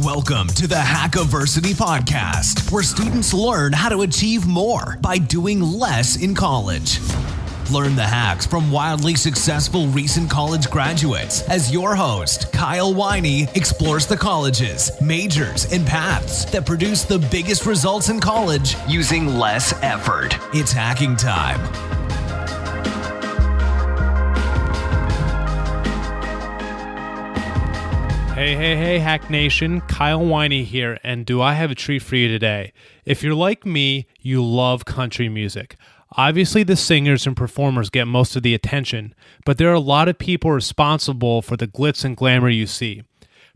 Welcome to the Hackiversity Podcast, where students learn how to achieve more by doing less in college. Learn the hacks from wildly successful recent college graduates as your host, Kyle Winey, explores the colleges, majors, and paths that produce the biggest results in college using less effort. It's hacking time. Hey, Hack Nation, Kyle Winey here, and do I have a treat for you today? If you're like me, you love country music. Obviously, the singers and performers get most of the attention, but there are a lot of people responsible for the glitz and glamour you see.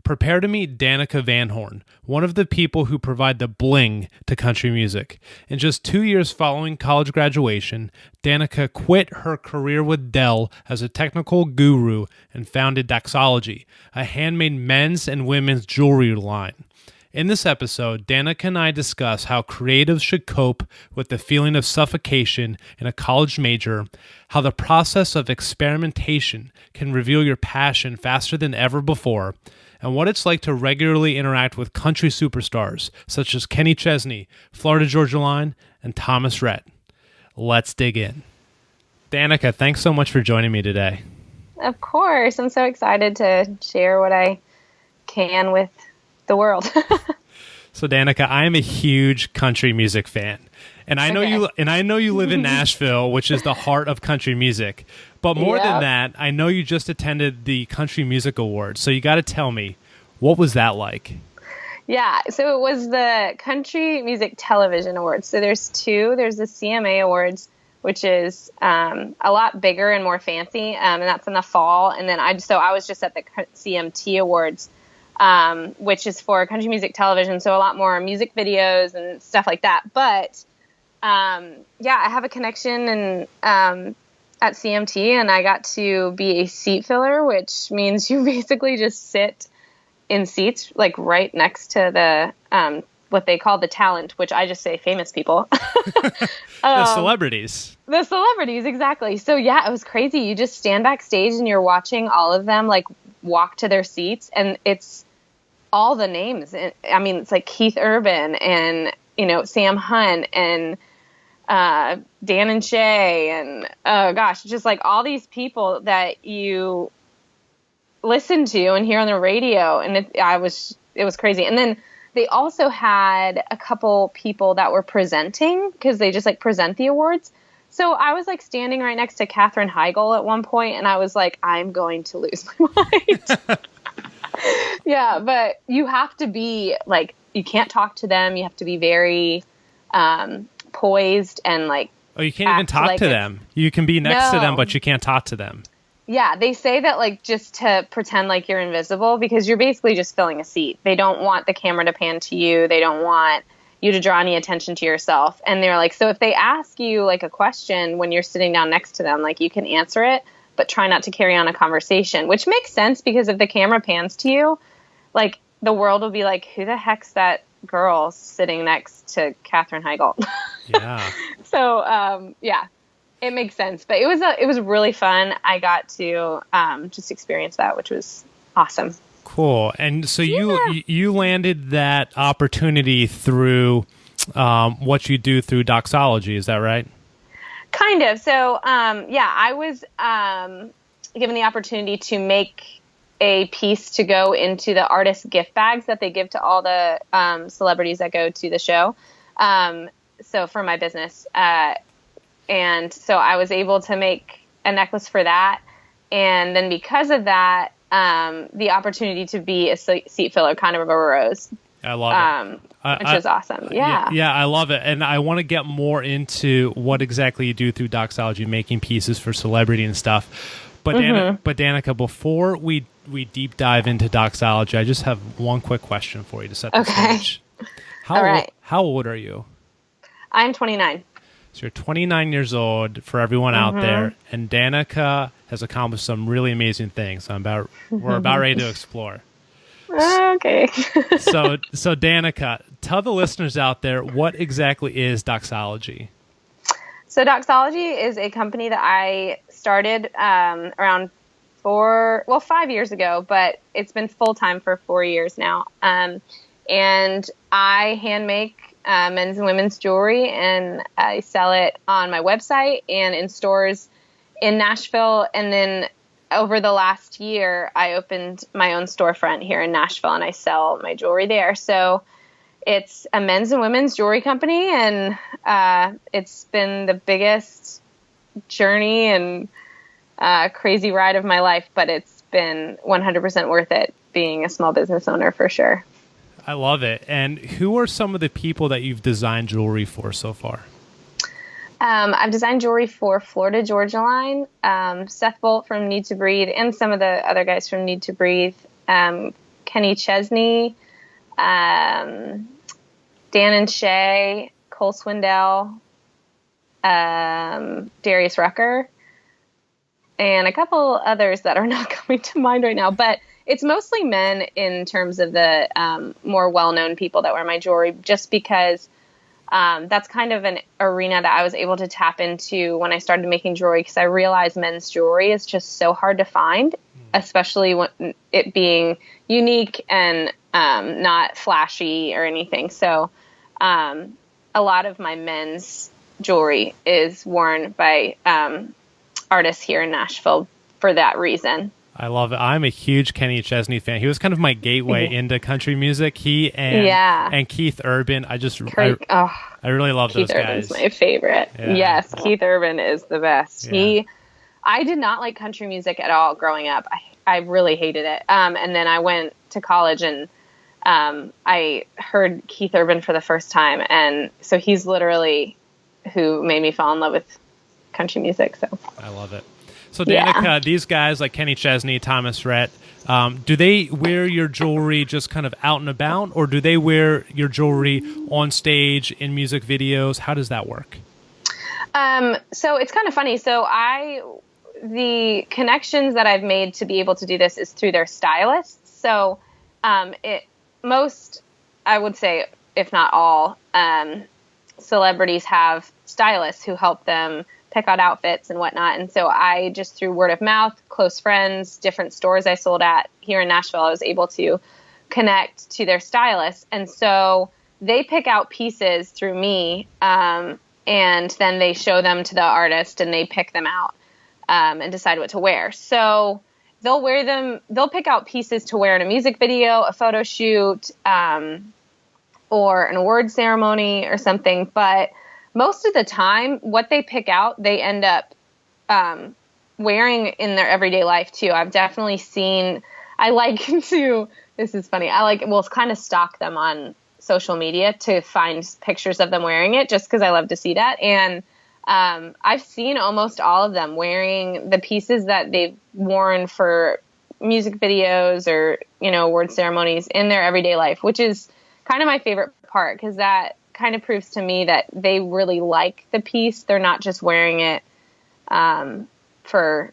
Prepare to meet Danica Van Horn, one of the people who provide the bling to country music. In just 2 years following college graduation, Danica quit her career with Dell as a technical guru and founded Doxology, a handmade men's and women's jewelry line. In this episode, Danica and I discuss how creatives should cope with the feeling of suffocation in a college major, how the process of experimentation can reveal your passion faster than ever before, and what it's like to regularly interact with country superstars such as Kenny Chesney, Florida Georgia Line, and Thomas Rhett. Let's dig in. Danica, thanks so much for joining me today. Of course. I'm so excited to share what I can with the world. So Danica, I am a huge country music fan. And I know you live in Nashville, which is the heart of country music. But more than that, I know you just attended the Country Music Awards. So you got to tell me, what was that like? Yeah, so it was the Country Music Television Awards. So there's two. There's the CMA Awards, which is a lot bigger and more fancy, and that's in the fall. And then I was just at the CMT Awards, which is for country music television, so a lot more music videos and stuff like that. But I have a connection and at CMT, and I got to be a seat filler, which means you basically just sit in seats like right next to the what they call the talent, which I just say famous people. The celebrities. The celebrities, exactly. So yeah, it was crazy. You just stand backstage and you're watching all of them like walk to their seats, and it's all the names. I mean, it's like Keith Urban and, Sam Hunt and Dan and Shay and, just like all these people that you listen to and hear on the radio. And it was crazy. And then they also had a couple people that were presenting, because they just like present the awards. So I was like standing right next to Katherine Heigl at one point, and I was like, I'm going to lose my mind. Yeah, but you have to be like, you can't talk to them. You have to be very poised and like. Oh, you can't even talk to them. You can be next to them, but you can't talk to them. Yeah, they say that like just to pretend like you're invisible, because you're basically just filling a seat. They don't want the camera to pan to you. They don't want you to draw any attention to yourself. And they're like, so if they ask you like a question when you're sitting down next to them, like you can answer it, but try not to carry on a conversation, which makes sense, because if the camera pans to you, like the world will be like, who the heck's that girl sitting next to Katherine Heigl? Yeah. So, it makes sense, but it was really fun. I got to just experience that, which was awesome. Cool. And so you landed that opportunity through what you do through Doxology, is that right? Kind of. So, I was given the opportunity to make a piece to go into the artist gift bags that they give to all the celebrities that go to the show. So for my business. And so I was able to make a necklace for that. And then because of that, the opportunity to be a seat filler kind of arose. I love it. Which is awesome. Yeah. Yeah, I love it. And I want to get more into what exactly you do through Doxology, making pieces for celebrity and stuff. But Danica, before we deep dive into Doxology, I just have one quick question for you to set the stage. How old are you? I'm 29. So you're 29 years old for everyone out there, and Danica has accomplished some really amazing things. We're about ready to explore. Okay. So Danica, tell the listeners out there, what exactly is Doxology? So Doxology is a company that I started around 5 years ago, but it's been full-time for 4 years now. And I hand make men's and women's jewelry, and I sell it on my website and in stores in Nashville. And then over the last year, I opened my own storefront here in Nashville, and I sell my jewelry there. So it's a men's and women's jewelry company, and it's been the biggest journey and crazy ride of my life, but it's been 100% worth it being a small business owner for sure. I love it. And who are some of the people that you've designed jewelry for so far? I've designed jewelry for Florida Georgia Line, Seth Bolt from Need to Breathe, and some of the other guys from Need to Breathe, Kenny Chesney, Dan and Shay, Cole Swindell, Darius Rucker, and a couple others that are not coming to mind right now. But it's mostly men in terms of the more well-known people that wear my jewelry, just because that's kind of an arena that I was able to tap into when I started making jewelry, because I realized men's jewelry is just so hard to find, especially when it being unique and not flashy or anything. So a lot of my men's jewelry is worn by artists here in Nashville for that reason. I love it. I'm a huge Kenny Chesney fan. He was kind of my gateway into country music. He and Keith Urban. I really love those guys. Keith Urban's my favorite. Yeah. Yes, Keith Urban is the best. Yeah. I did not like country music at all growing up. I really hated it. And then I went to college, and I heard Keith Urban for the first time. And so he's literally who made me fall in love with country music. So I love it. So Danica, these guys like Kenny Chesney, Thomas Rhett, do they wear your jewelry just kind of out and about, or do they wear your jewelry on stage in music videos? How does that work? So it's kind of funny. So the connections that I've made to be able to do this is through their stylists. So most, I would say, if not all, celebrities have stylists who help them pick out outfits and whatnot. And so I just, through word of mouth, close friends, different stores I sold at here in Nashville, I was able to connect to their stylists. And so they pick out pieces through me, and then they show them to the artist, and they pick them out and decide what to wear. So they'll wear them, they'll pick out pieces to wear in a music video, a photo shoot, or an award ceremony or something. But most of the time, what they pick out, they end up wearing in their everyday life too. I've definitely seen, this is funny, we'll kind of stalk them on social media to find pictures of them wearing it, just because I love to see that. And I've seen almost all of them wearing the pieces that they've worn for music videos or, award ceremonies in their everyday life, which is kind of my favorite part, because that kind of proves to me that they really like the piece. They're not just wearing it for,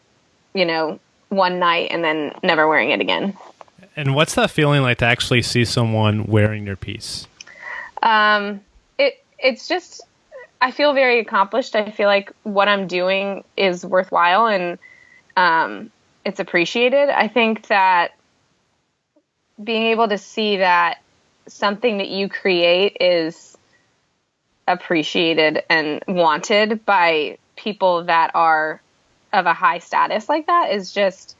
one night and then never wearing it again. And what's that feeling like to actually see someone wearing your piece? It's just, I feel very accomplished. I feel like what I'm doing is worthwhile, and it's appreciated. I think that being able to see that something that you create is appreciated and wanted by people that are of a high status like that is just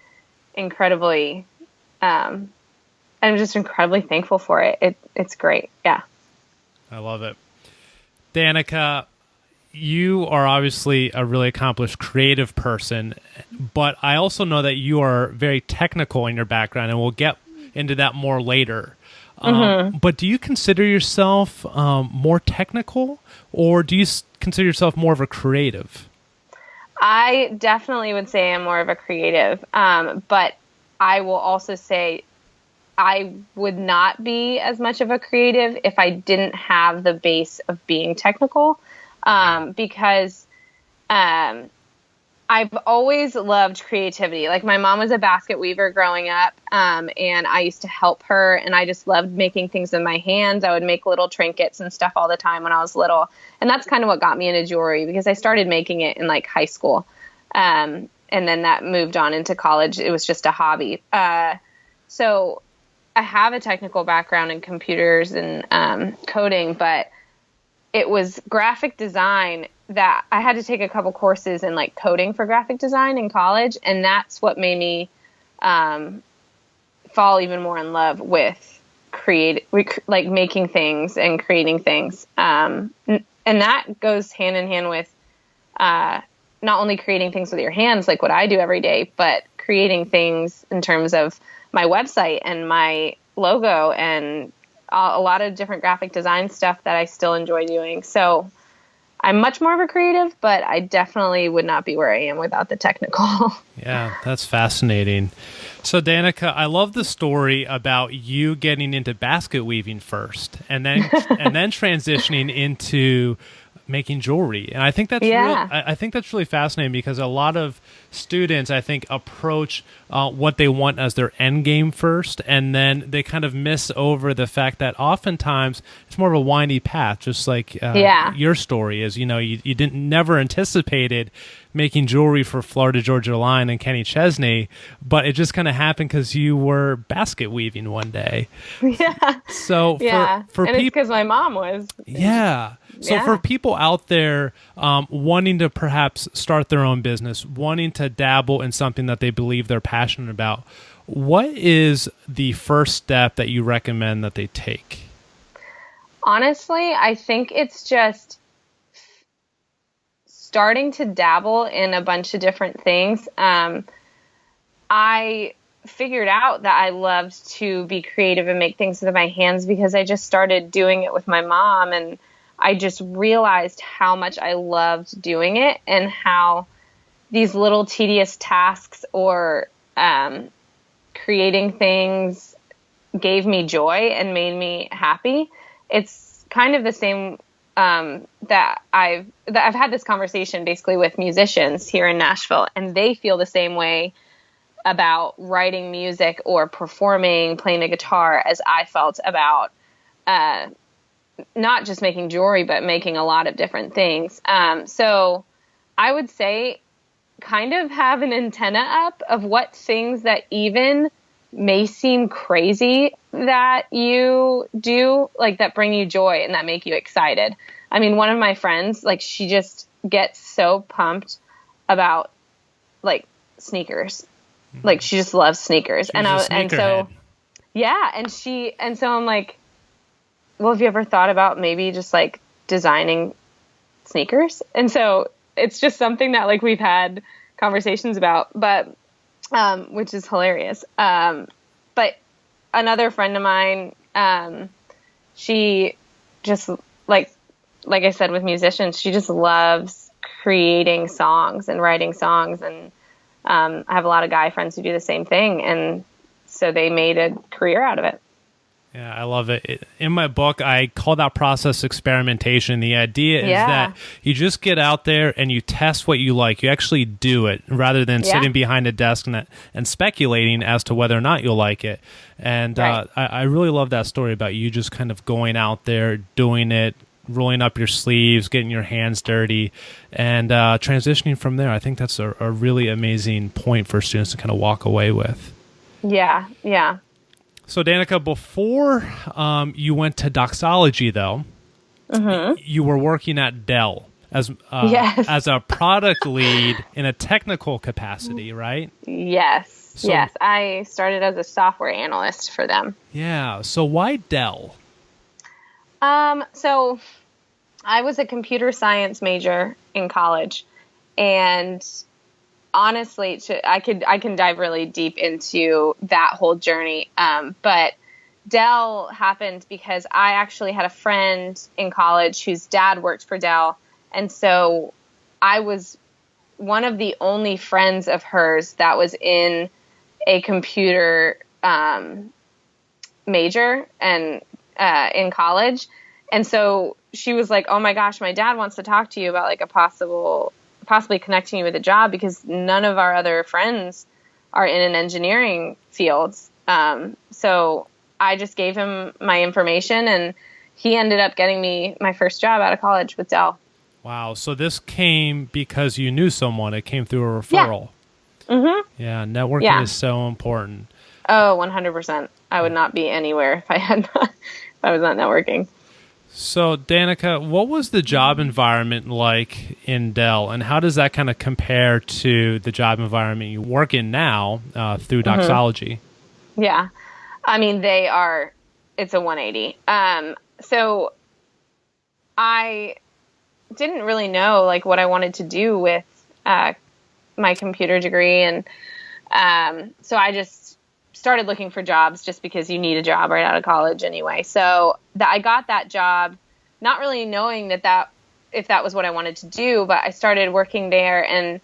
incredibly, I'm just incredibly thankful for it. It's great. Yeah. I love it. Danica, you are obviously a really accomplished creative person, but I also know that you are very technical in your background, and we'll get into that more later. But do you consider yourself more technical, or do you consider yourself more of a creative? I definitely would say I'm more of a creative, but I will also say I would not be as much of a creative if I didn't have the base of being technical, because I've always loved creativity. Like, my mom was a basket weaver growing up, and I used to help her, and I just loved making things with my hands. I would make little trinkets and stuff all the time when I was little. And that's kind of what got me into jewelry, because I started making it in high school. And and then that moved on into college. It was just a hobby. So I have a technical background in computers and coding, but it was graphic design that I had to take a couple courses in like coding for graphic design in college. And that's what made me fall even more in love with like making things and creating things. And that goes hand in hand with not only creating things with your hands, like what I do every day, but creating things in terms of my website and my logo and a lot of different graphic design stuff that I still enjoy doing. So I'm much more of a creative, but I definitely would not be where I am without the technical. Yeah, that's fascinating. So Danica, I love the story about you getting into basket weaving first and then transitioning into making jewelry. And I think that's I think that's really fascinating because a lot of students, I think, approach what they want as their end game first, and then they kind of miss over the fact that oftentimes it's more of a windy path, just like your story is. You know, you never anticipated making jewelry for Florida Georgia Line and Kenny Chesney, but it just kind of happened because you were basket weaving one day. Yeah. So for and it's because my mom was. Yeah. So for people out there wanting to perhaps start their own business, wanting to dabble in something that they believe they're passionate about, what is the first step that you recommend that they take? Honestly, I think it's just starting to dabble in a bunch of different things. I figured out that I loved to be creative and make things with my hands because I just started doing it with my mom, and I just realized how much I loved doing it and how these little tedious tasks or creating things gave me joy and made me happy. It's kind of the same that I've had this conversation basically with musicians here in Nashville, and they feel the same way about writing music or performing, playing the guitar as I felt about not just making jewelry, but making a lot of different things. So I would say kind of have an antenna up of what things that even may seem crazy that you do, like that bring you joy and that make you excited. I mean, one of my friends, like she just gets so pumped about like sneakers. Like she just loves sneakers. So I'm like, well, have you ever thought about maybe just like designing sneakers? And so it's just something that like we've had conversations about, but which is hilarious. But another friend of mine, she just like I said, with musicians, she just loves creating songs and writing songs. And I have a lot of guy friends who do the same thing. And so they made a career out of it. Yeah, I love it. In my book, I call that process experimentation. The idea is that you just get out there and you test what you like. You actually do it rather than sitting behind a desk and speculating as to whether or not you'll like it. And I really love that story about you just kind of going out there, doing it, rolling up your sleeves, getting your hands dirty, and transitioning from there. I think that's a really amazing point for students to kind of walk away with. Yeah, yeah. So, Danica, before you went to Doxology, though, you were working at Dell as a product lead in a technical capacity, right? Yes, yes. I started as a software analyst for them. Yeah. So why Dell? So I was a computer science major in college, and honestly, I can dive really deep into that whole journey. But Dell happened because I actually had a friend in college whose dad worked for Dell. And so I was one of the only friends of hers that was in a computer major and in college. And so she was like, oh my gosh, my dad wants to talk to you about like possibly connecting you with a job, because none of our other friends are in an engineering field. So I just gave him my information, and he ended up getting me my first job out of college with Dell. Wow. So this came because you knew someone. It came through a referral. Yeah, networking is so important. Oh, 100%. I would not be anywhere if I was not networking. So, Danica, what was the job environment like in Dell, and how does that kind of compare to the job environment you work in now through Doxology? Yeah. I mean, it's a 180. So I didn't really know like what I wanted to do with my computer degree. And so I just started looking for jobs just because you need a job right out of college anyway. So I got that job, not really knowing if that was what I wanted to do, but I started working there, and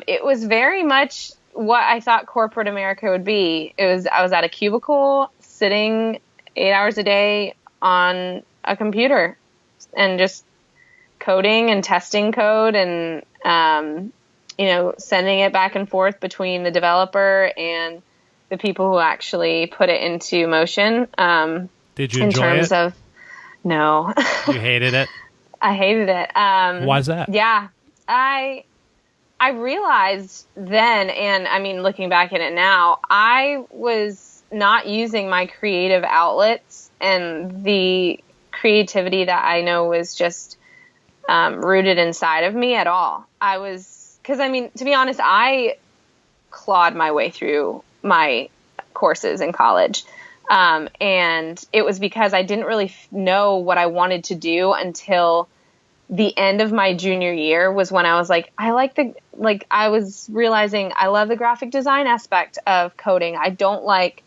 it was very much what I thought corporate America would be. I was at a cubicle sitting 8 hours a day on a computer and just coding and testing code and, sending it back and forth between the developer and the people who actually put it into motion. Did you enjoy it? No. You hated it? I hated it. Why is that? Yeah. I realized then, and I mean, looking back at it now, I was not using my creative outlets and the creativity that I know was just rooted inside of me at all. Because I mean, to be honest, I clawed my way through my courses in college. And it was because I didn't really know what I wanted to do until the end of my junior year was when I was like, I was realizing I love the graphic design aspect of coding. I don't like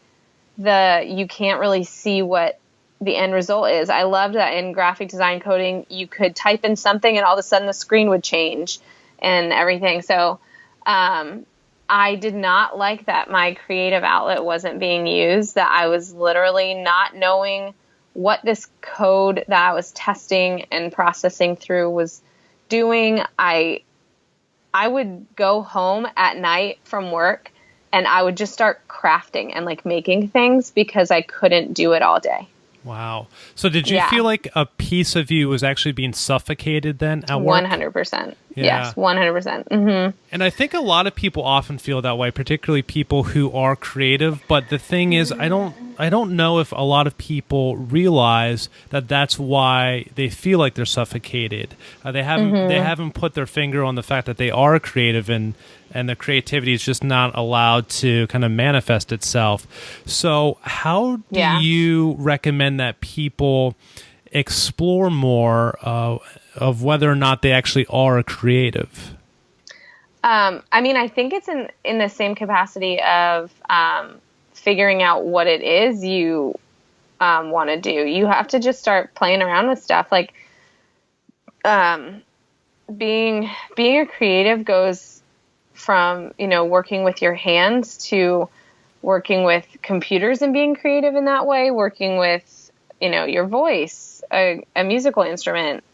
you can't really see what the end result is. I loved that in graphic design coding, you could type in something and all of a sudden the screen would change and everything. So, I did not like that my creative outlet wasn't being used, that I was literally not knowing what this code that I was testing and processing through was doing. I would go home at night from work and I would just start crafting and like making things because I couldn't do it all day. Wow. So did you feel like a piece of you was actually being suffocated then at work? 100%. Yeah. Yes, 100%. Mm-hmm. And I think a lot of people often feel that way, particularly people who are creative. But the thing is, I don't know if a lot of people realize that that's why they feel like they're suffocated. They haven't put their finger on the fact that they are creative and the creativity is just not allowed to kind of manifest itself. So how do you recommend that people explore more of whether or not they actually are creative? I mean, I think it's in the same capacity of figuring out what it is you want to do. You have to just start playing around with stuff. Like being a creative goes from, working with your hands to working with computers and being creative in that way, working with, your voice, a musical instrument.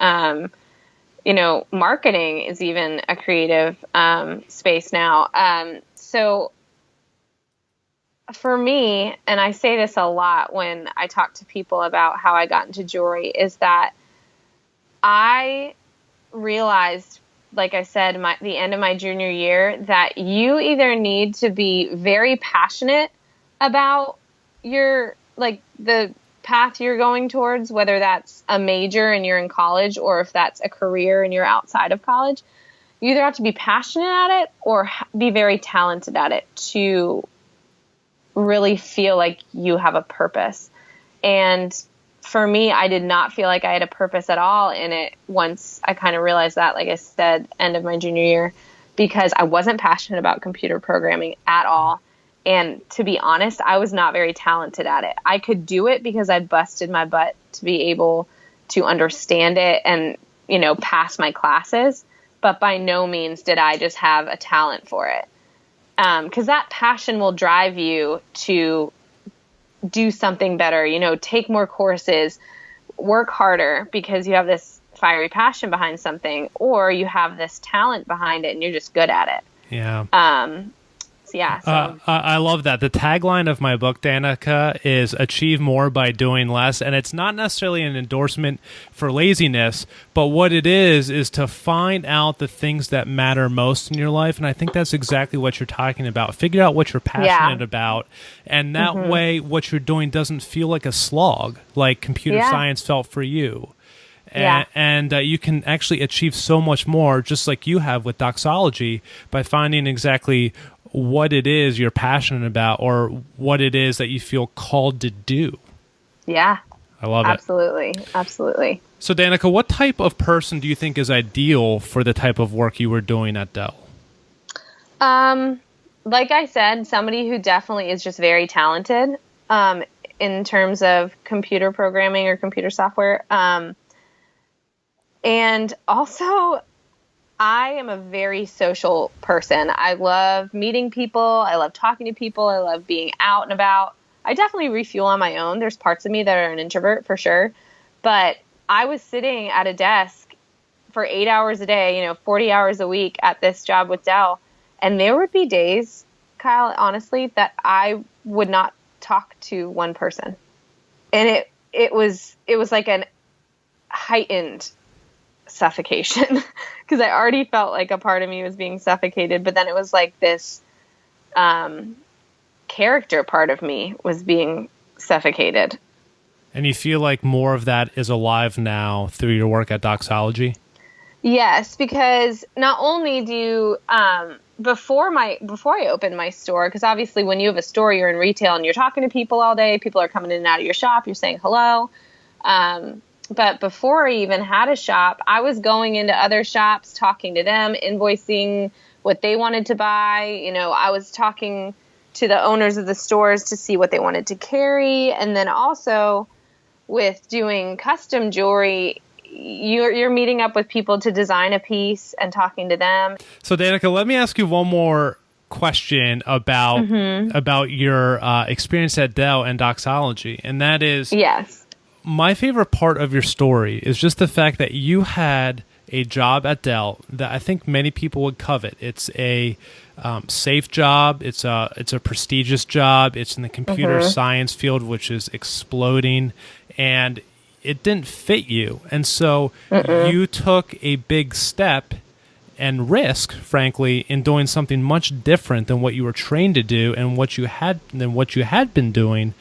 Marketing is even a creative space now. So for me, and I say this a lot when I talk to people about how I got into jewelry, is that I realized, like I said, the end of my junior year, that you either need to be very passionate about the path you're going towards, whether that's a major and you're in college or if that's a career and you're outside of college. You either have to be passionate at it or be very talented at it to really feel like you have a purpose. And for me, I did not feel like I had a purpose at all in it once I kind of realized that, like I said, end of my junior year, because I wasn't passionate about computer programming at all. And to be honest, I was not very talented at it. I could do it because I busted my butt to be able to understand it and, pass my classes. But by no means did I just have a talent for it. Because that passion will drive you to do something better, take more courses, work harder because you have this fiery passion behind something, or you have this talent behind it and you're just good at it. Yeah. else. Yeah. So. I love that. The tagline of my book, Danica, is achieve more by doing less. And it's not necessarily an endorsement for laziness, but what it is to find out the things that matter most in your life. And I think that's exactly what you're talking about. Figure out what you're passionate about. And that way, what you're doing doesn't feel like a slog, like computer science felt for you. And you can actually achieve so much more, just like you have with Doxology, by finding exactly what it is you're passionate about or what it is that you feel called to do. Yeah. I love it. Absolutely. So, Danica, what type of person do you think is ideal for the type of work you were doing at Dell? Like I said, somebody who definitely is just very talented in terms of computer programming or computer software. And also, I am a very social person. I love meeting people. I love talking to people. I love being out and about. I definitely refuel on my own. There's parts of me that are an introvert for sure. But I was sitting at a desk for 8 hours a day, 40 hours a week at this job with Dell. And there would be days, Kyle, honestly, that I would not talk to one person. And it was like an heightened suffocation because I already felt like a part of me was being suffocated, but then it was like this character part of me was being suffocated. And you feel like more of that is alive now through your work at Doxology? Yes, because not only do before I opened my store, because obviously when you have a store, you're in retail and you're talking to people all day. People are coming in and out of your shop. You're saying hello. But before I even had a shop, I was going into other shops, talking to them, invoicing what they wanted to buy. I was talking to the owners of the stores to see what they wanted to carry. And then also with doing custom jewelry, you're meeting up with people to design a piece and talking to them. So, Danica, let me ask you one more question about your experience at Dell and Doxology. And that is... Yes. My favorite part of your story is just the fact that you had a job at Dell that I think many people would covet. It's a safe job. It's a prestigious job. It's in the computer science field, which is exploding, and it didn't fit you. And so you took a big step and risk, frankly, in doing something much different than what you were trained to do and what you had been doing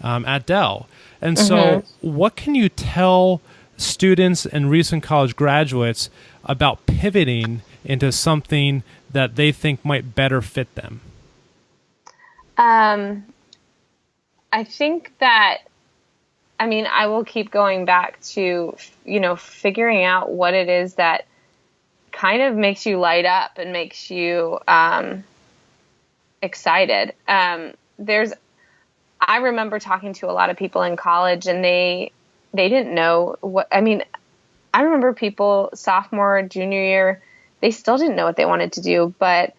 at Dell. And so what can you tell students and recent college graduates about pivoting into something that they think might better fit them? I think that, I will keep going back to, figuring out what it is that kind of makes you light up and makes you excited. I remember talking to a lot of people in college and they didn't know what, I remember people sophomore, junior year, they still didn't know what they wanted to do. But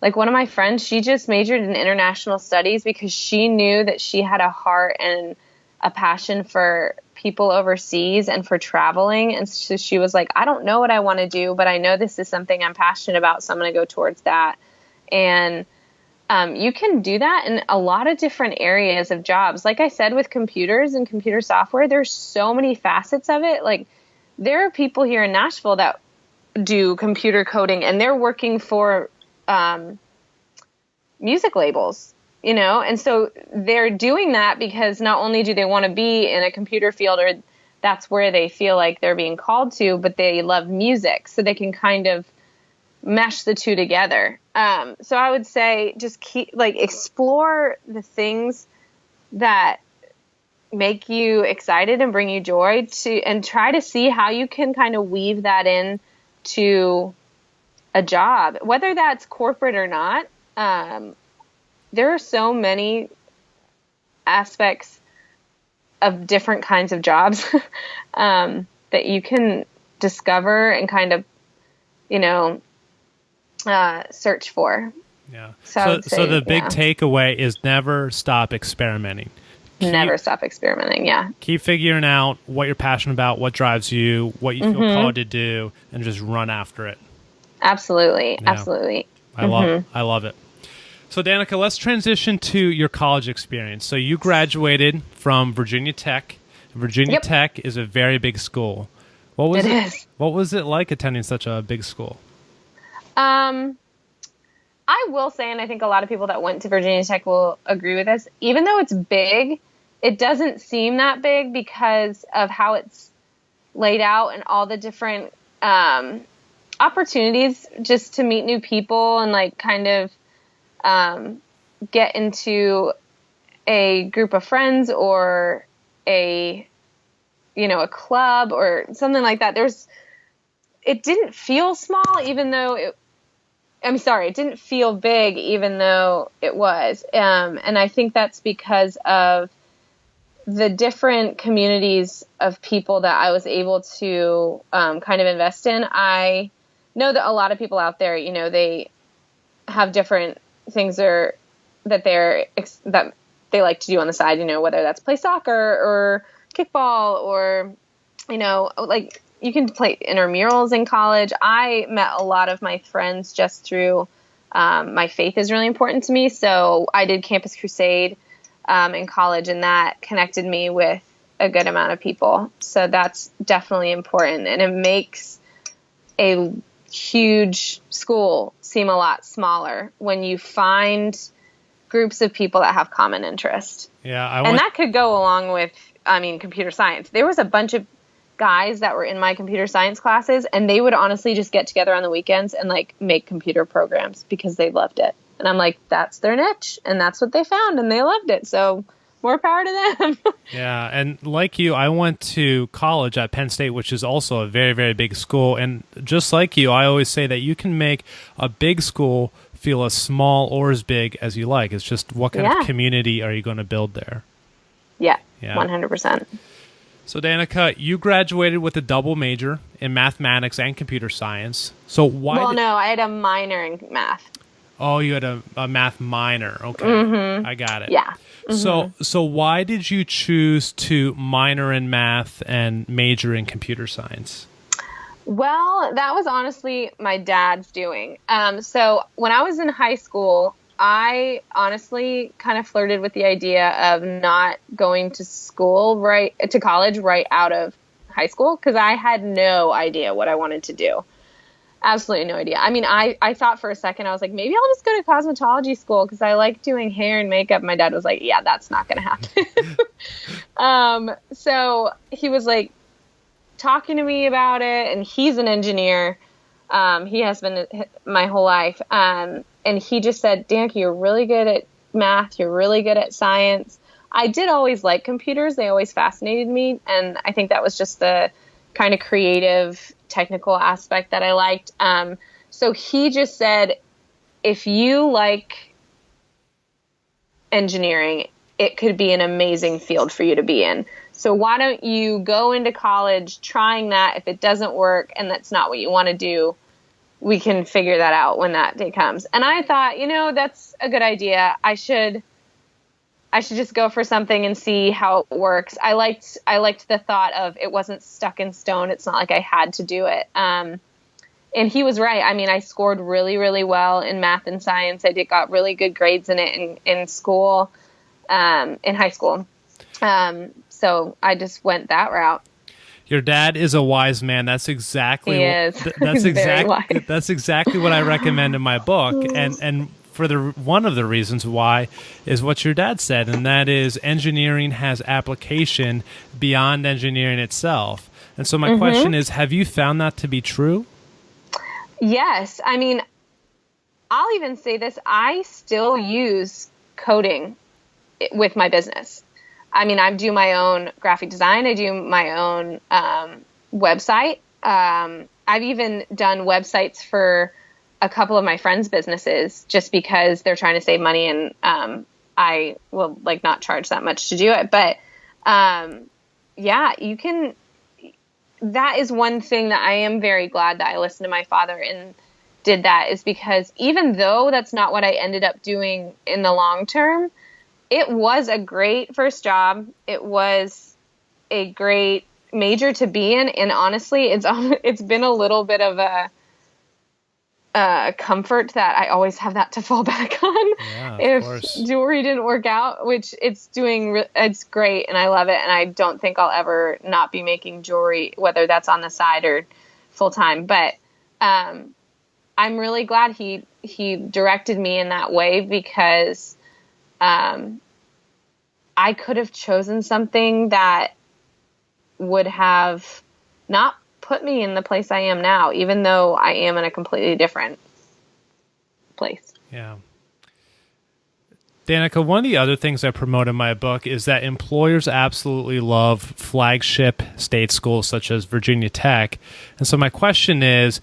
like one of my friends, she just majored in international studies because she knew that she had a heart and a passion for people overseas and for traveling. And so she was like, I don't know what I want to do, but I know this is something I'm passionate about. So I'm going to go towards that. And you can do that in a lot of different areas of jobs. Like I said, with computers and computer software, there's so many facets of it. Like there are people here in Nashville that do computer coding and they're working for music labels, and so they're doing that because not only do they want to be in a computer field or that's where they feel like they're being called to, but they love music. So they can kind of mesh the two together. So I would say just explore the things that make you excited and bring you joy and try to see how you can kind of weave that in to a job, whether that's corporate or not. There are so many aspects of different kinds of jobs that you can discover and kind of, search for. Yeah. So the big takeaway is never stop experimenting. Never stop experimenting. Yeah. Keep figuring out what you're passionate about, what drives you, what you feel called to do, and just run after it. Absolutely. Yeah. Absolutely. I love it. So, Danica, let's transition to your college experience. So you graduated from Virginia Tech. Virginia Tech is a very big school. What was it like attending such a big school? I will say, and I think a lot of people that went to Virginia Tech will agree with this, even though it's big, it doesn't seem that big because of how it's laid out and all the different opportunities just to meet new people and like kind of get into a group of friends or a club or something like that. It didn't feel small, even though it didn't feel big, even though it was. And I think that's because of the different communities of people that I was able to kind of invest in. I know that a lot of people out there, they have different things that they like to do on the side, whether that's play soccer or kickball or, like you can play intramurals in college. I met a lot of my friends just through my faith is really important to me. So I did Campus Crusade in college, and that connected me with a good amount of people. So that's definitely important. And it makes a huge school seem a lot smaller when you find groups of people that have common interest. Yeah, and that could go along with, computer science. There was a bunch of guys that were in my computer science classes, and they would honestly just get together on the weekends and like make computer programs because they loved it. And I'm like, that's their niche, and that's what they found, and they loved it. So more power to them. Yeah, and like you, I went to college at Penn State, which is also a very, very big school. And just like you, I always say that you can make a big school feel as small or as big as you like. It's just what kind of community are you going to build there? Yeah. 100%. So, Danica, you graduated with a double major in mathematics and computer science. So why? Well, no, I had a minor in math. Oh, you had a math minor. Okay, I got it. Yeah. So why did you choose to minor in math and major in computer science? Well, that was honestly my dad's doing. So when I was in high school, I honestly kind of flirted with the idea of not going to college right out of high school because I had no idea what I wanted to do. Absolutely no idea. I thought for a second, I was like, maybe I'll just go to cosmetology school because I like doing hair and makeup. My dad was like, yeah, that's not going to happen. So he was like talking to me about it, and he's an engineer. He has been my whole life. And he just said, Danica, you're really good at math. You're really good at science. I did always like computers. They always fascinated me. And I think that was just the kind of creative, technical aspect that I liked. So he just said, if you like engineering, it could be an amazing field for you to be in. So why don't you go into college trying that? If it doesn't work and that's not what you want to do, we can figure that out when that day comes. And I thought, that's a good idea. I should just go for something and see how it works. I liked the thought of it wasn't stuck in stone. It's not like I had to do it. And he was right. I scored really, really well in math and science. I got really good grades in it in school, in high school. So I just went that route. Your dad is a wise man. That's exactly that's exactly what I recommend in my book. And for one of the reasons why is what your dad said, and that is engineering has application beyond engineering itself. And so my question is, have you found that to be true? Yes. I'll even say this. I still use coding with my business. I do my own graphic design. I do my own website. I've even done websites for a couple of my friends' businesses just because they're trying to save money, and I will not charge that much to do it. But you can. That is one thing that I am very glad that I listened to my father and did that, is because even though that's not what I ended up doing in the long term, it was a great first job. It was a great major to be in. And honestly, it's been a little bit of comfort that I always have that to fall back on if jewelry didn't work out, which it's great and I love it. And I don't think I'll ever not be making jewelry, whether that's on the side or full time. But I'm really glad he directed me in that way, because I could have chosen something that would have not put me in the place I am now, even though I am in a completely different place. Yeah. Danica, one of the other things I promote in my book is that employers absolutely love flagship state schools such as Virginia Tech. And so my question is,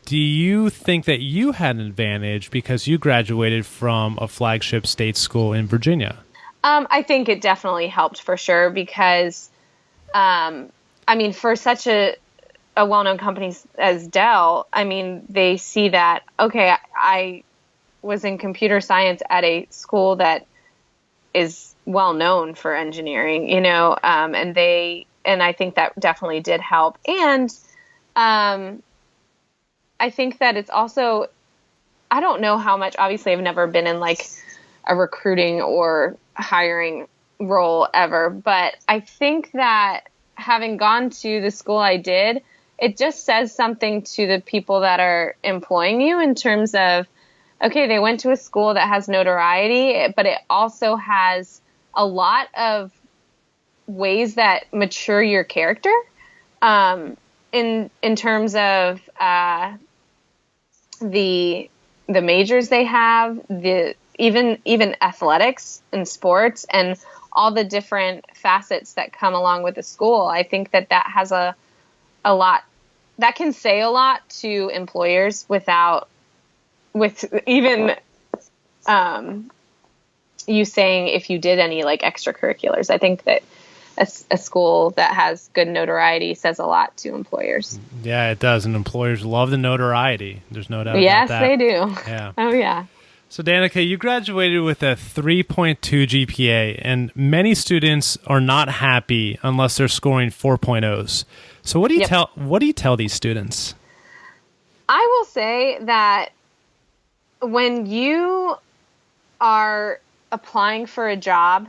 do you think that you had an advantage because you graduated from a flagship state school in Virginia? I think it definitely helped for sure, because, for such a well-known company as Dell, they see that, okay, I was in computer science at a school that is well known for engineering, and I think that definitely did help. And I think that it's also, I don't know how much, obviously I've never been in like a recruiting or hiring role ever, but I think that having gone to the school I did, it just says something to the people that are employing you in terms of, okay, they went to a school that has notoriety, but it also has a lot of ways that mature your character, in terms of the majors they have, even athletics and sports and all the different facets that come along with the school. I think that has a lot, that can say a lot to employers with even you saying if you did any like extracurriculars. I think that a school that has good notoriety says a lot to employers. Yeah, it does. And employers love the notoriety. There's no doubt about that. Yes, they do. Yeah. Oh, yeah. So, Danica, you graduated with a 3.2 GPA, and many students are not happy unless they're scoring 4.0s. So what do you tell these students? I will say that when you are applying for a job,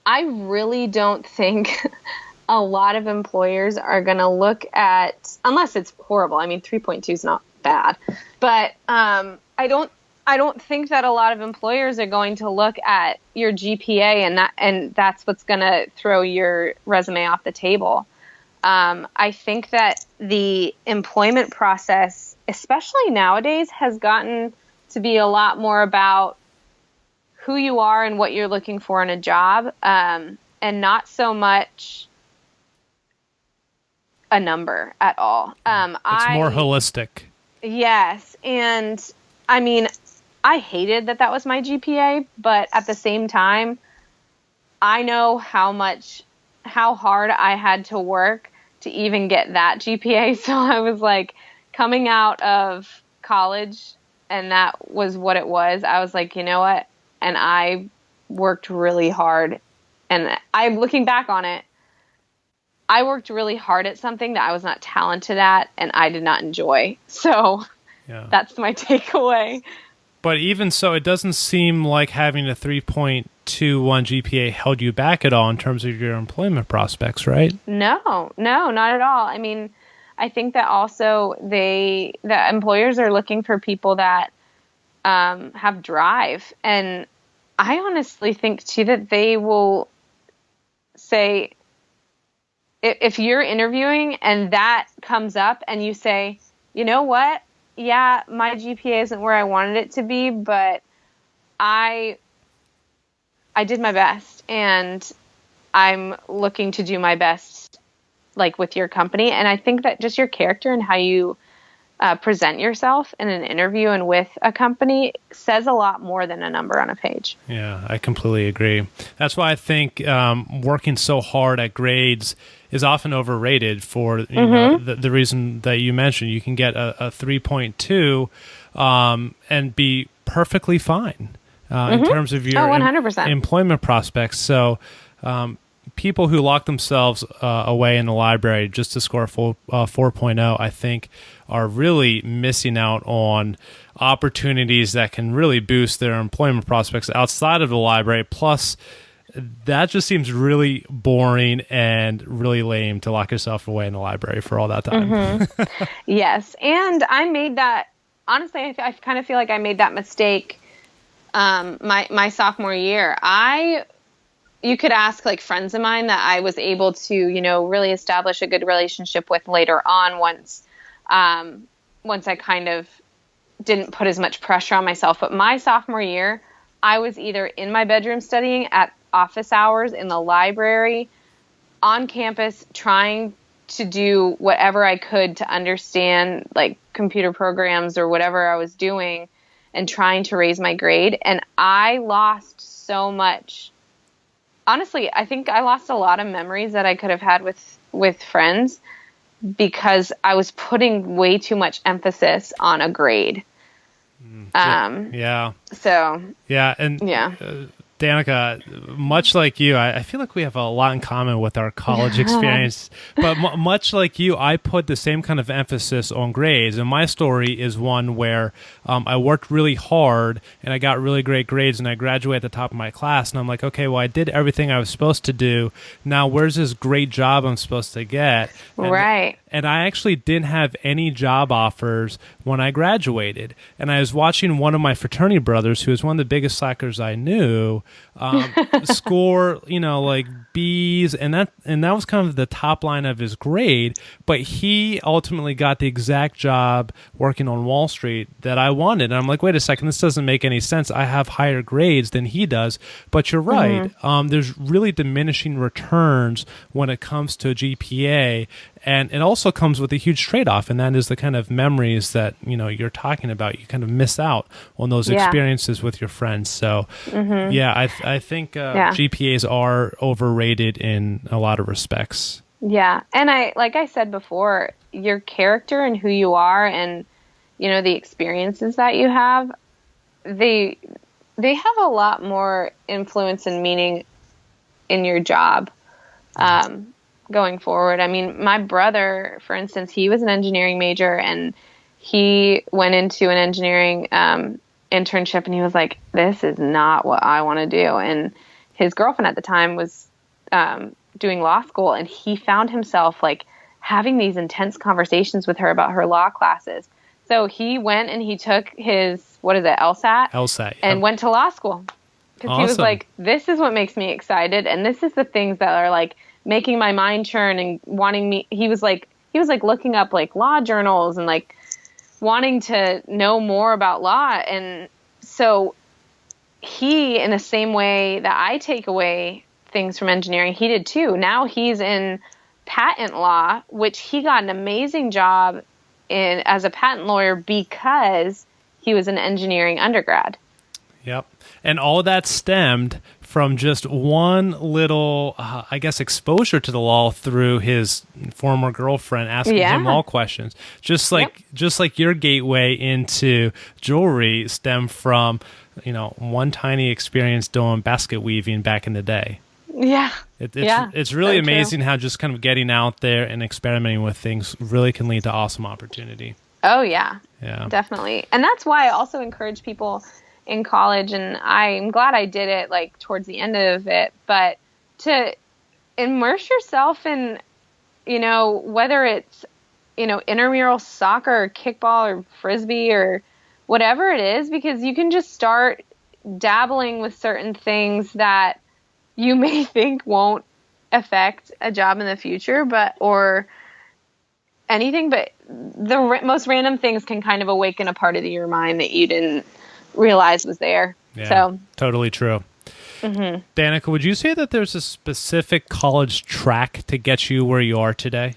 I really don't think a lot of employers are going to look at, unless it's horrible. 3.2 is not bad, but I don't think that a lot of employers are going to look at your GPA and that's what's going to throw your resume off the table. I think that the employment process, especially nowadays, has gotten to be a lot more about who you are and what you're looking for in a job, and not so much a number at all. It's more holistic. Yes. And I hated that was my GPA, but at the same time, I know how hard I had to work to even get that GPA. So I was like, coming out of college, and that was what it was. I was like, you know what? And I worked really hard. And I'm looking back on it, I worked really hard at something that I was not talented at and I did not enjoy. So That's my takeaway. But even so, it doesn't seem like having a 3.21 GPA held you back at all in terms of your employment prospects, right? No, not at all. I think that also that employers are looking for people that have drive. And I honestly think too that they will say, if you're interviewing and that comes up and you say, you know what? Yeah, my GPA isn't where I wanted it to be, but I did my best and I'm looking to do my best, like with your company. And I think that just your character and how you present yourself in an interview and with a company says a lot more than a number on a page. Yeah, I completely agree. That's why I think working so hard at grades is often overrated for know, the reason that you mentioned. You can get a 3.2 and be perfectly fine in terms of your 100%. employment prospects. So, people who lock themselves away in the library just to score a full 4.0, I think, are really missing out on opportunities that can really boost their employment prospects outside of the library. Plus, that just seems really boring and really lame to lock yourself away in the library for all that time. Mm-hmm. Yes. And I made that, honestly, I kind of feel like I made that mistake my sophomore year. You could ask like friends of mine that I was able to, really establish a good relationship with later on once I kind of didn't put as much pressure on myself. But my sophomore year, I was either in my bedroom studying, at office hours, in the library, on campus, trying to do whatever I could to understand like computer programs or whatever I was doing, and trying to raise my grade. And I lost so much. Honestly, I think I lost a lot of memories that I could have had with friends because I was putting way too much emphasis on a grade. Yeah. So. Yeah. And yeah. Danica, much like you, I feel like we have a lot in common with our college experience, but much like you, I put the same kind of emphasis on grades. And my story is one where I worked really hard and I got really great grades and I graduated at the top of my class. And I'm like, okay, well, I did everything I was supposed to do. Now, where's this great job I'm supposed to get? Right. And I actually didn't have any job offers when I graduated. And I was watching one of my fraternity brothers, who was one of the biggest slackers I knew, score, like B's, and that was kind of the top line of his grade. But he ultimately got the exact job working on Wall Street that I wanted. And I'm like, wait a second, this doesn't make any sense. I have higher grades than he does. But you're right. Mm-hmm. There's really diminishing returns when it comes to GPA. And it also comes with a huge trade-off, and that is the kind of memories that, you're talking about. You kind of miss out on those experiences with your friends. So, I think GPAs are overrated in a lot of respects. Yeah. And like I said before, your character and who you are and, the experiences that you have, they have a lot more influence and meaning in your job. Going forward. I mean, my brother, for instance, he was an engineering major and he went into an engineering internship and he was like, this is not what I want to do. And his girlfriend at the time was doing law school, and he found himself like having these intense conversations with her about her law classes. So he went and he took his, LSAT, and went to law school. Because he was like, this is what makes me excited, and this is the things that are like making my mind churn and wanting me. He was like looking up like law journals and like wanting to know more about law. And so he, in the same way that I take away things from engineering, he did too. Now he's in patent law, which he got an amazing job in as a patent lawyer because he was an engineering undergrad. Yep. And all that stemmed from just one little, exposure to the law through his former girlfriend asking him law questions. Just like your gateway into jewelry stemmed from, one tiny experience doing basket weaving back in the day. Yeah. It's really amazing how just kind of getting out there and experimenting with things really can lead to awesome opportunity. Oh, yeah. Yeah. Definitely. And that's why I also encourage people in college, and I'm glad I did it like towards the end of it, but to immerse yourself in, whether it's, intramural soccer or kickball or frisbee or whatever it is, because you can just start dabbling with certain things that you may think won't affect a job in the future, or anything, but the most random things can kind of awaken a part of your mind that you didn't realize was there. Yeah, so totally true. Mm-hmm. Danica, would you say that there's a specific college track to get you where you are today?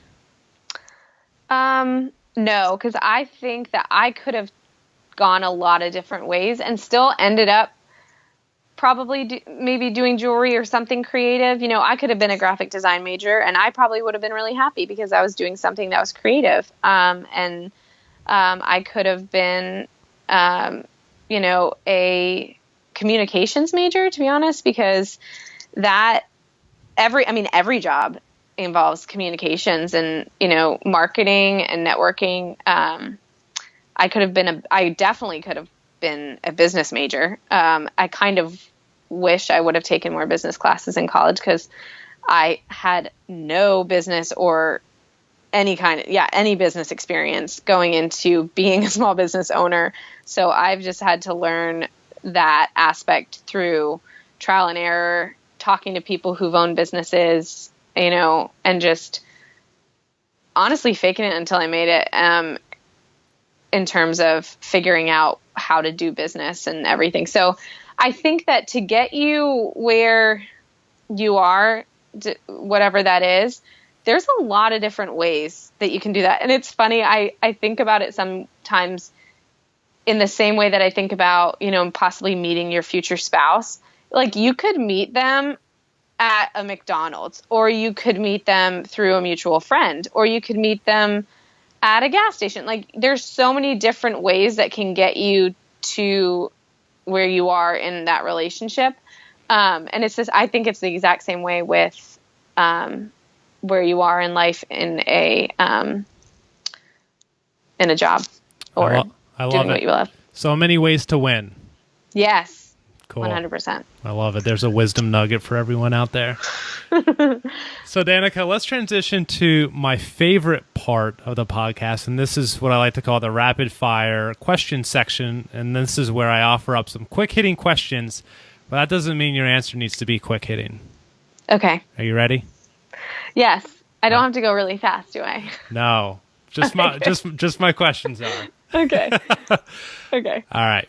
No, because I think that I could have gone a lot of different ways and still ended up probably maybe doing jewelry or something creative. I could have been a graphic design major and I probably would have been really happy because I was doing something that was creative. And I could have been a communications major, to be honest, because that every job involves communications and, marketing and networking. I definitely could have been a business major. I kind of wish I would have taken more business classes in college because I had no business or any business experience going into being a small business owner. So I've just had to learn that aspect through trial and error, talking to people who've owned businesses, and just honestly faking it until I made it, in terms of figuring out how to do business and everything. So I think that to get you where you are, whatever that is, there's a lot of different ways that you can do that. And it's funny, I think about it sometimes in the same way that I think about, possibly meeting your future spouse. Like, you could meet them at a McDonald's, or you could meet them through a mutual friend, or you could meet them at a gas station. Like, there's so many different ways that can get you to where you are in that relationship. And it's just, I think it's the exact same way with, where you are in life in a job or I love doing it. what you love. So many ways to win. Yes. Cool. 100%. I love it. There's a wisdom nugget for everyone out there. So, Danica, let's transition to my favorite part of the podcast, and this is what I like to call the rapid fire question section, and this is where I offer up some quick hitting questions, but that doesn't mean your answer needs to be quick hitting. Okay. Are you ready? Yes. I don't have to go really fast, do I? No. Just my questions are. Okay. Okay. All right.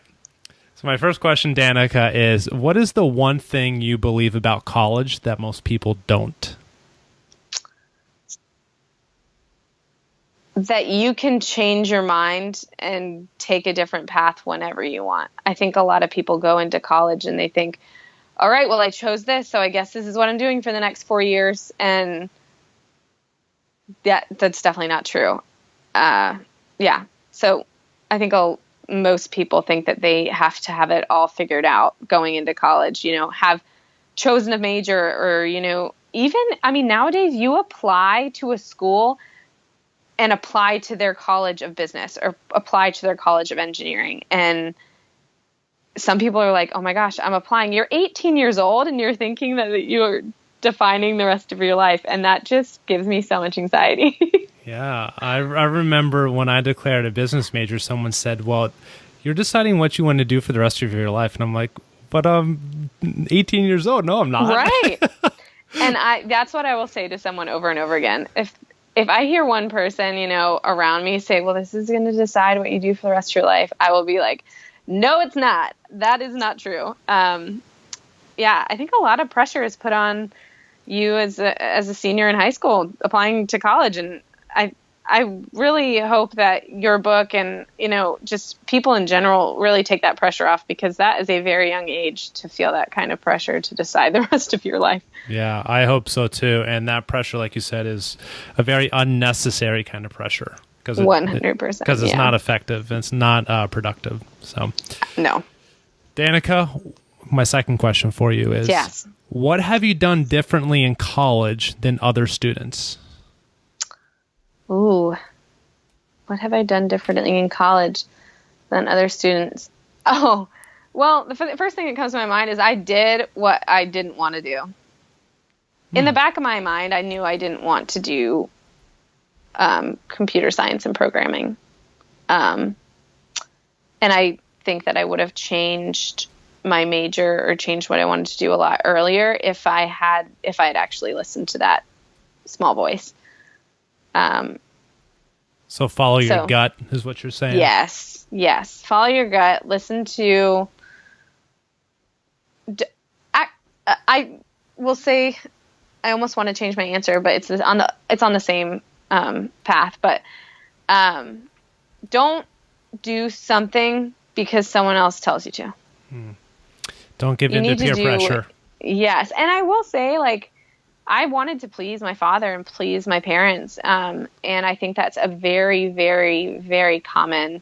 So my first question, Danica, is what is the one thing you believe about college that most people don't? That you can change your mind and take a different path whenever you want. I think a lot of people go into college and they think, all right, well, I chose this, so I guess this is what I'm doing for the next 4 years. And that's definitely not true. Yeah. So I think most people think that they have to have it all figured out going into college, have chosen a major or, even, nowadays you apply to a school and apply to their college of business or apply to their college of engineering. And some people are like, oh my gosh, I'm applying. You're 18 years old and you're thinking that you're defining the rest of your life. And that just gives me so much anxiety. Yeah, I remember when I declared a business major, someone said, well, you're deciding what you want to do for the rest of your life. And I'm like, but I'm 18 years old. No, I'm not. Right. And that's what I will say to someone over and over again. If I hear one person, around me say, well, this is going to decide what you do for the rest of your life, I will be like, no, it's not. That is not true. Yeah, I think a lot of pressure is put on you as a senior in high school applying to college. And I really hope that your book and, just people in general really take that pressure off, because that is a very young age to feel that kind of pressure to decide the rest of your life. Yeah, I hope so too. And that pressure, like you said, is a very unnecessary kind of pressure. 100%. Because it's not effective. And it's not productive. So, no. Danica, my second question for you is, yes, what have you done differently in college than other students? Ooh, what have I done differently in college than other students? Oh, well, the first thing that comes to my mind is I did what I didn't want to do. In the back of my mind, I knew I didn't want to do computer science and programming. And I think that I would have changed my major or changed what I wanted to do a lot earlier if I had actually listened to that small voice. So follow your gut is what you're saying? Yes. Follow your gut. Listen to, I will say, I almost want to change my answer, but it's on the same path. But don't do something because someone else tells you to. Don't give in to peer pressure. Yes. And I will say, I wanted to please my father and please my parents. And I think that's a very, very, very common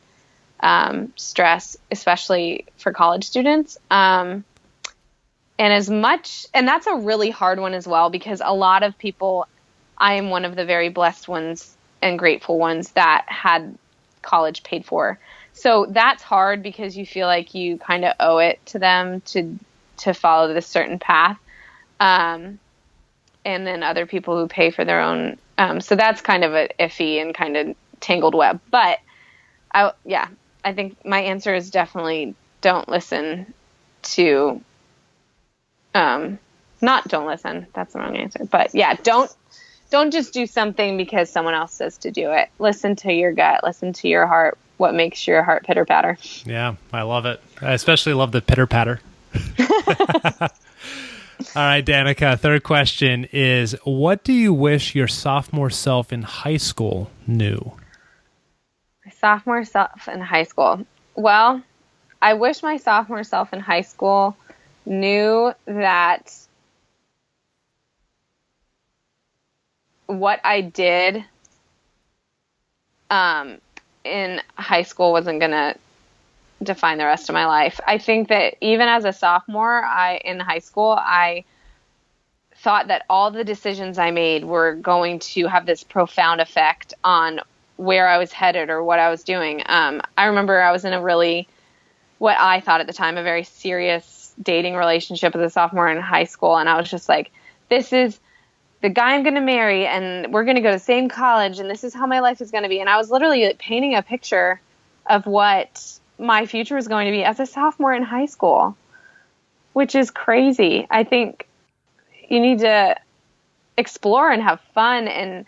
stress, especially for college students. And and that's a really hard one as well, because a lot of people, I am one of the very blessed ones and grateful ones that had college paid for. So that's hard because you feel like you kind of owe it to them to follow this certain path. And then other people who pay for their own. So that's kind of a iffy and kind of tangled web. But I think my answer is definitely don't listen to, not don't listen. That's the wrong answer. But yeah, don't just do something because someone else says to do it. Listen to your gut. Listen to your heart. What makes your heart pitter patter? Yeah, I love it. I especially love the pitter patter. All right, Danica, third question is, what do you wish your sophomore self in high school knew? My sophomore self in high school. Well, I wish my sophomore self in high school knew that what I did in high school wasn't going to define the rest of my life. I think that even as a sophomore in high school, I thought that all the decisions I made were going to have this profound effect on where I was headed or what I was doing. I remember I was in a really, what I thought at the time, a very serious dating relationship as a sophomore in high school. And I was just like, this is the guy I'm going to marry, and we're going to go to the same college, and this is how my life is going to be. And I was literally like painting a picture of what my future was going to be as a sophomore in high school, which is crazy. I think you need to explore and have fun. And,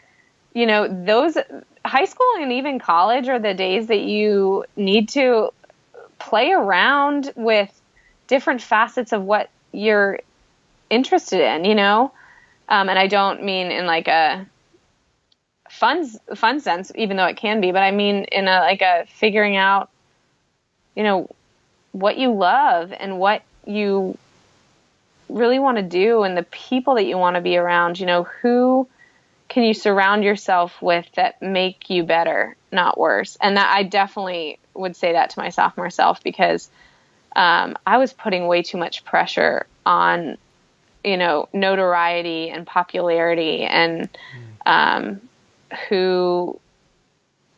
you know, those high school and even college are the days that you need to play around with different facets of what you're interested in, you know? And I don't mean in like a fun sense, even though it can be, but I mean in a figuring out, you know, what you love and what you really want to do and the people that you want to be around. You know, who can you surround yourself with that make you better, not worse? And that I definitely would say that to my sophomore self, because I was putting way too much pressure on, you know, notoriety and popularity and who,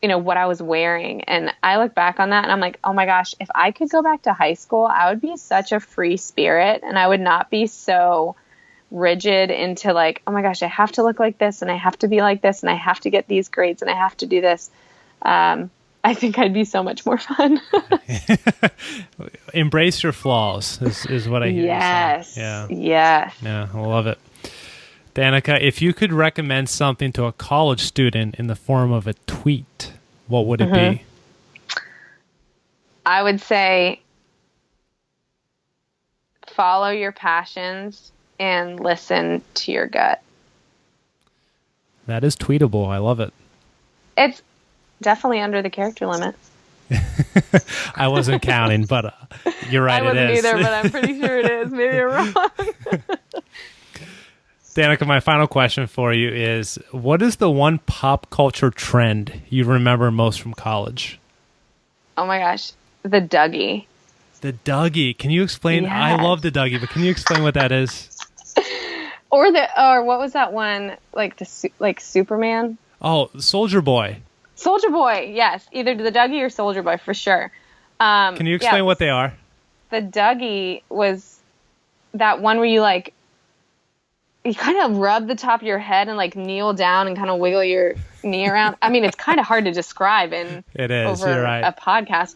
you know, what I was wearing. And I look back on that and I'm like, oh my gosh, if I could go back to high school, I would be such a free spirit, and I would not be so rigid into like, oh my gosh, I have to look like this and I have to be like this and I have to get these grades and I have to do this. I think I'd be so much more fun. Embrace your flaws is what I hear. Yes. Yeah. Yes. Yeah, I love it. Danica, if you could recommend something to a college student in the form of a tweet, what would it be? I would say follow your passions and listen to your gut. That is tweetable. I love it. It's definitely under the character limit. I wasn't counting, but you're right. I wasn't it is. either, but I'm pretty sure it is. Maybe I'm wrong. Danica, my final question for you is, what is the one pop culture trend you remember most from college? Oh my gosh. The Dougie. The Dougie. Can you explain? Yes. I love the Dougie, but can you explain what that is? Or what was that one? Like Superman? Oh, Soldier Boy. Soldier Boy. Yes. Either the Dougie or Soldier Boy for sure. Can you explain what they are? The Dougie was that one where you like, you kind of rub the top of your head and like kneel down and kind of wiggle your knee around. I mean, it's kind of hard to describe over right. a podcast,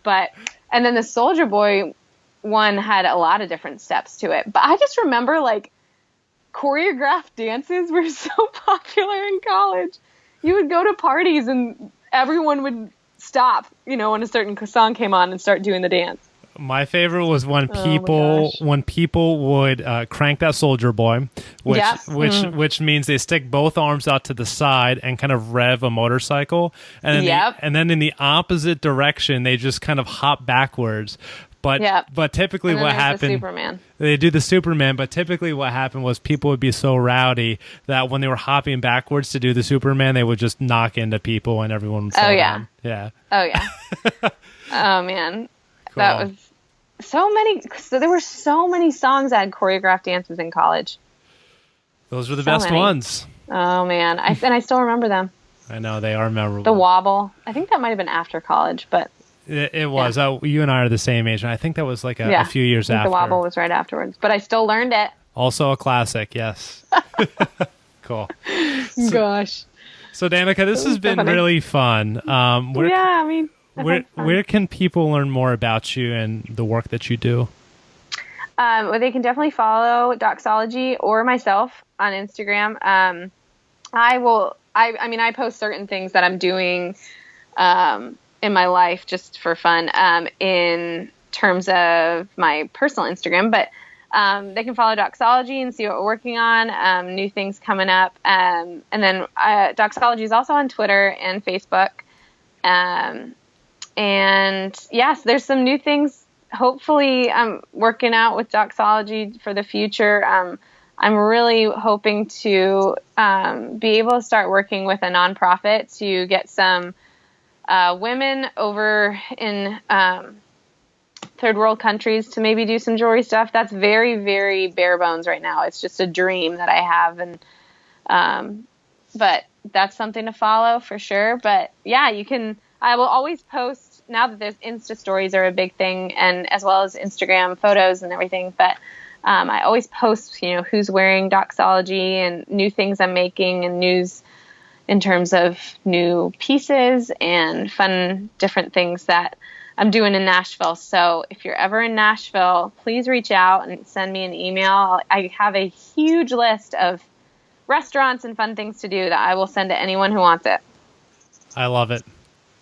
and then the Soldier Boy one had a lot of different steps to it. But I just remember like choreographed dances were so popular in college. You would go to parties and everyone would stop, you know, when a certain song came on and start doing the dance. My favorite was when people would crank that Soldier Boy, which means they stick both arms out to the side and kind of rev a motorcycle, and then in the opposite direction they just kind of hop backwards. But typically what happened, Superman. They do the Superman, but typically what happened was people would be so rowdy that when they were hopping backwards to do the Superman, they would just knock into people and everyone would fall down. Yeah. Oh yeah. Oh man. Cool. So there were so many songs that had choreographed dances in college. Those were the best ones. Oh man, I still remember them. I know, they are memorable. The wobble. I think that might have been after college, but it was. Yeah. You and I are the same age, and I think that was like a few years after. The wobble was right afterwards, but I still learned it. Also a classic, yes. Cool. Gosh. So Danica, this has been really fun. Where can people learn more about you and the work that you do? Well, they can definitely follow Doxology or myself on Instagram. I post certain things that I'm doing in my life just for fun in terms of my personal Instagram, but they can follow Doxology and see what we're working on, new things coming up. And then Doxology is also on Twitter and Facebook. And yes, there's some new things. Hopefully I'm working out with Doxology for the future. I'm really hoping to be able to start working with a nonprofit to get some women over in third world countries to maybe do some jewelry stuff. That's very, very bare bones right now. It's just a dream that I have, and but that's something to follow for sure. But yeah, I will always post now that there's Insta stories are a big thing, and as well as Instagram photos and everything. But I always post, who's wearing Doxology and new things I'm making and news in terms of new pieces and fun different things that I'm doing in Nashville. So if you're ever in Nashville, please reach out and send me an email. I have a huge list of restaurants and fun things to do that I will send to anyone who wants it. I love it.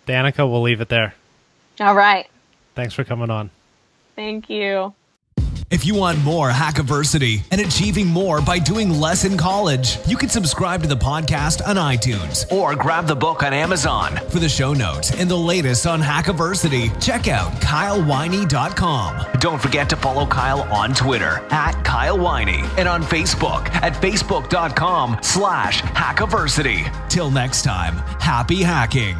Danica, we'll leave it there. All right. Thanks for coming on. Thank you. If you want more Hackiversity and achieving more by doing less in college, you can subscribe to the podcast on iTunes or grab the book on Amazon. For the show notes and the latest on Hackiversity, check out kylewiney.com. Don't forget to follow Kyle on Twitter @KyleWiney and on Facebook at facebook.com/Hackiversity. Till next time, happy hacking.